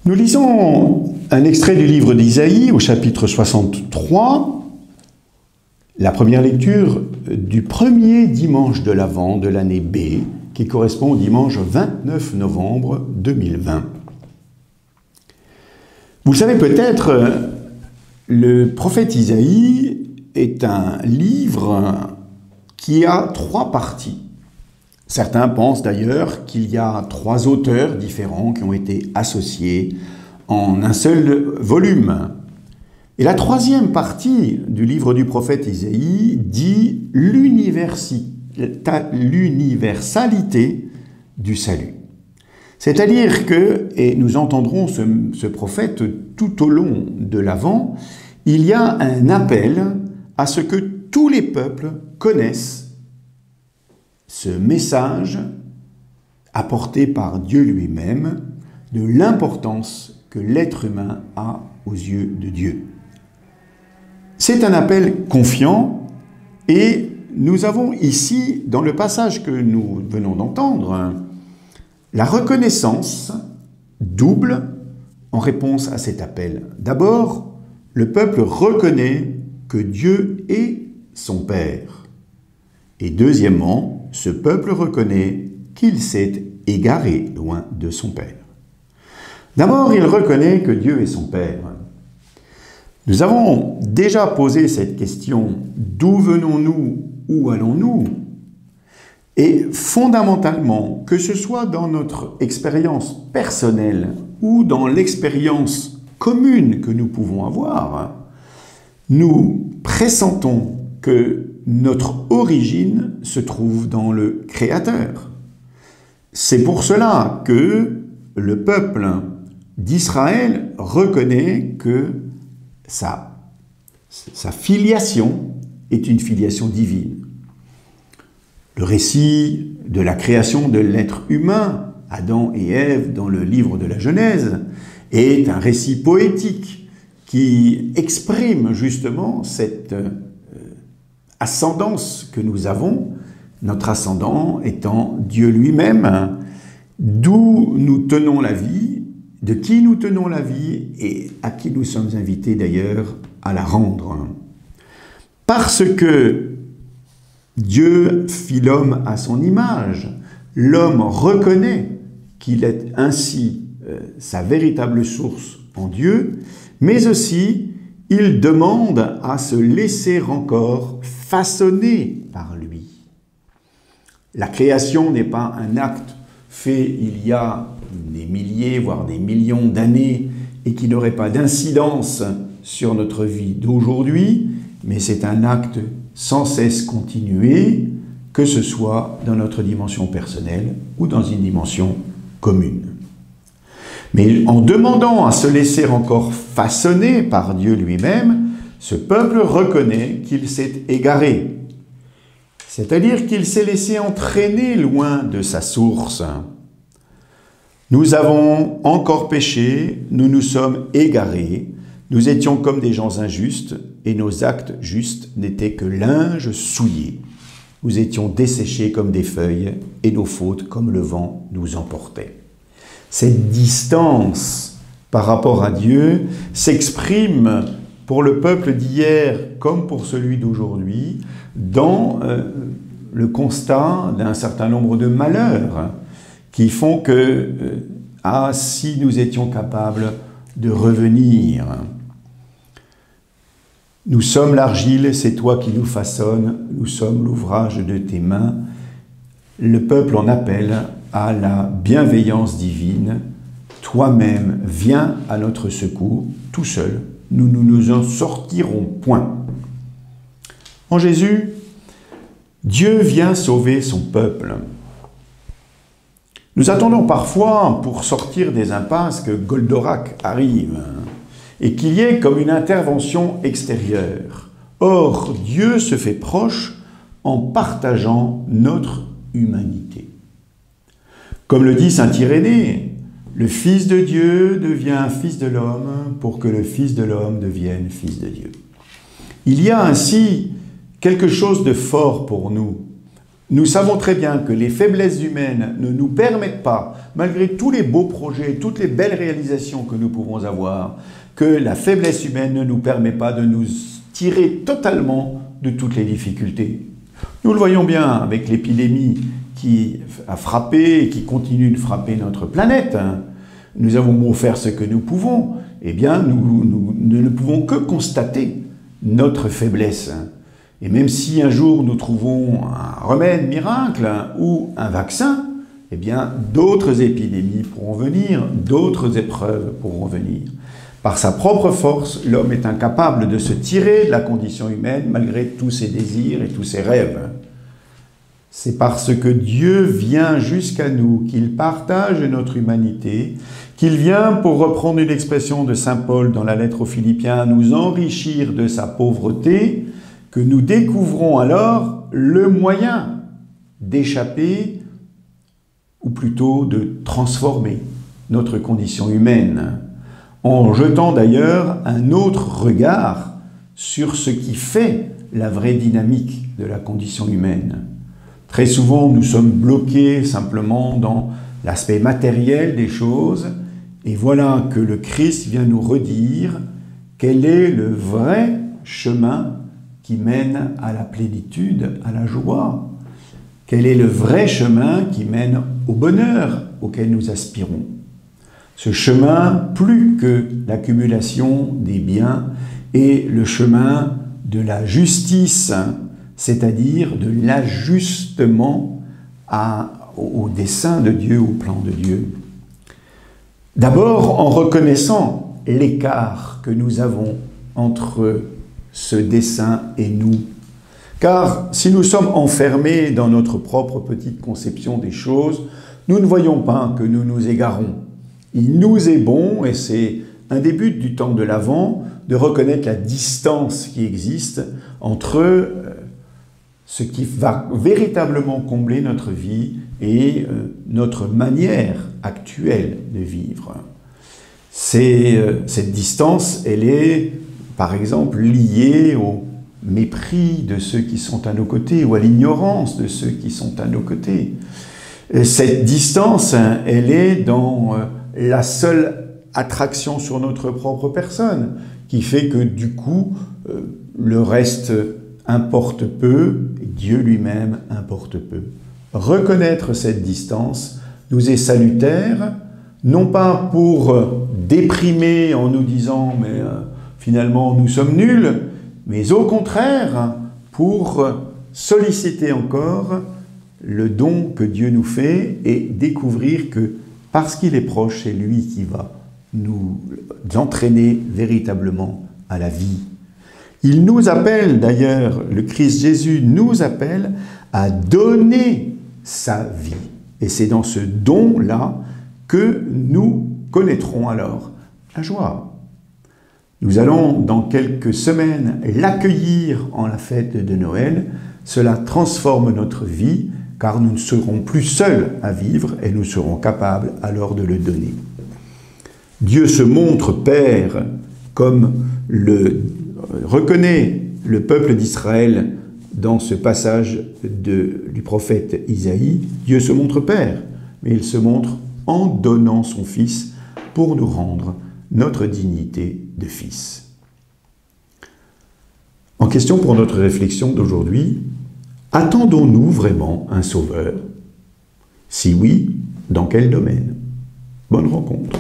Nous lisons un extrait du livre d'Isaïe au chapitre 63, la première lecture du premier dimanche de l'Avent de l'année B, qui correspond au dimanche 29 novembre 2020. Vous le savez peut-être, le prophète Isaïe est un livre qui a 3 parties. Certains pensent d'ailleurs qu'il y a 3 auteurs différents qui ont été associés en un seul volume. Et la 3e partie du livre du prophète Isaïe dit l'universalité du salut. C'est-à-dire que, et nous entendrons ce prophète tout au long de l'Avent, il y a un appel à ce que tous les peuples connaissent ce message apporté par Dieu lui-même de l'importance que l'être humain a aux yeux de Dieu. C'est un appel confiant et nous avons ici, dans le passage que nous venons d'entendre, la reconnaissance double en réponse à cet appel. D'abord, le peuple reconnaît que Dieu est son Père. Et deuxièmement, ce peuple reconnaît qu'il s'est égaré loin de son Père. D'abord, il reconnaît que Dieu est son Père. Nous avons déjà posé cette question, d'où venons-nous, où allons-nous? Et fondamentalement, que ce soit dans notre expérience personnelle ou dans l'expérience commune que nous pouvons avoir, nous pressentons que notre origine se trouve dans le Créateur. C'est pour cela que le peuple d'Israël reconnaît que sa filiation est une filiation divine. Le récit de la création de l'être humain, Adam et Ève, dans le livre de la Genèse, est un récit poétique qui exprime justement cette ascendance que nous avons, notre ascendant étant Dieu lui-même, d'où nous tenons la vie, de qui nous tenons la vie et à qui nous sommes invités d'ailleurs à la rendre. Parce que Dieu fit l'homme à son image, l'homme reconnaît qu'il est ainsi sa véritable source en Dieu, mais aussi il demande à se laisser encore façonner par lui. La création n'est pas un acte fait il y a des milliers, voire des millions d'années et qui n'aurait pas d'incidence sur notre vie d'aujourd'hui, mais c'est un acte sans cesse continué, que ce soit dans notre dimension personnelle ou dans une dimension commune. Mais en demandant à se laisser encore façonner par Dieu lui-même, ce peuple reconnaît qu'il s'est égaré, c'est-à-dire qu'il s'est laissé entraîner loin de sa source. Nous avons encore péché, nous nous sommes égarés, nous étions comme des gens injustes et nos actes justes n'étaient que linge souillé. Nous étions desséchés comme des feuilles et nos fautes comme le vent nous emportait. Cette distance par rapport à Dieu s'exprime pour le peuple d'hier comme pour celui d'aujourd'hui dans le constat d'un certain nombre de malheurs qui font que, si nous étions capables de revenir. Nous sommes l'argile, c'est toi qui nous façonnes, nous sommes l'ouvrage de tes mains. Le peuple en appelle à la bienveillance divine. Toi-même, viens à notre secours, tout seul, nous ne nous en sortirons point. En Jésus, Dieu vient sauver son peuple. Nous attendons parfois, pour sortir des impasses, que Goldorak arrive et qu'il y ait comme une intervention extérieure. Or, Dieu se fait proche en partageant notre humanité. Comme le dit saint Irénée, le Fils de Dieu devient Fils de l'homme pour que le Fils de l'homme devienne Fils de Dieu. Il y a ainsi quelque chose de fort pour nous. Nous savons très bien que les faiblesses humaines ne nous permettent pas, malgré tous les beaux projets, toutes les belles réalisations que nous pouvons avoir, que la faiblesse humaine ne nous permet pas de nous tirer totalement de toutes les difficultés. Nous le voyons bien avec l'épidémie qui a frappé et qui continue de frapper notre planète. Nous avons beau faire ce que nous pouvons, eh bien nous ne pouvons que constater notre faiblesse. Et même si un jour nous trouvons un remède miracle ou un vaccin, eh bien d'autres épidémies pourront venir, d'autres épreuves pourront venir. Par sa propre force, l'homme est incapable de se tirer de la condition humaine malgré tous ses désirs et tous ses rêves. C'est parce que Dieu vient jusqu'à nous, qu'il partage notre humanité, qu'il vient, pour reprendre une expression de saint Paul dans la lettre aux Philippiens, nous enrichir de sa pauvreté, que nous découvrons alors le moyen d'échapper, ou plutôt de transformer notre condition humaine, en jetant d'ailleurs un autre regard sur ce qui fait la vraie dynamique de la condition humaine. Très souvent, nous sommes bloqués simplement dans l'aspect matériel des choses, et voilà que le Christ vient nous redire quel est le vrai chemin qui mène à la plénitude, à la joie. Quel est le vrai chemin qui mène au bonheur auquel nous aspirons? Ce chemin, plus que l'accumulation des biens, est le chemin de la justice, c'est-à-dire de l'ajustement au dessein de Dieu, au plan de Dieu. D'abord en reconnaissant l'écart que nous avons entre ce dessein et nous. Car si nous sommes enfermés dans notre propre petite conception des choses, nous ne voyons pas que nous nous égarons. Il nous est bon, et c'est un des buts du temps de l'Avent, de reconnaître la distance qui existe entre ce qui va véritablement combler notre vie et notre manière actuelle de vivre. Cette distance, elle est par exemple liée au mépris de ceux qui sont à nos côtés ou à l'ignorance de ceux qui sont à nos côtés. Cette distance, elle est dans la seule attraction sur notre propre personne, qui fait que du coup, le reste importe peu, et Dieu lui-même importe peu. Reconnaître cette distance nous est salutaire, non pas pour déprimer en nous disant « mais finalement nous sommes nuls », mais au contraire pour solliciter encore le don que Dieu nous fait et découvrir que parce qu'il est proche, c'est lui qui va nous entraîner véritablement à la vie. Il nous appelle d'ailleurs, le Christ Jésus nous appelle à donner sa vie. Et c'est dans ce don-là que nous connaîtrons alors la joie. Nous allons dans quelques semaines l'accueillir en la fête de Noël. Cela transforme notre vie, car nous ne serons plus seuls à vivre et nous serons capables alors de le donner. Dieu se montre Père comme le reconnaît le peuple d'Israël dans ce passage du prophète Isaïe. Dieu se montre Père, mais il se montre en donnant son Fils pour nous rendre notre dignité de Fils. En question pour notre réflexion d'aujourd'hui, attendons-nous vraiment un Sauveur? Si oui, dans quel domaine? Bonne rencontre.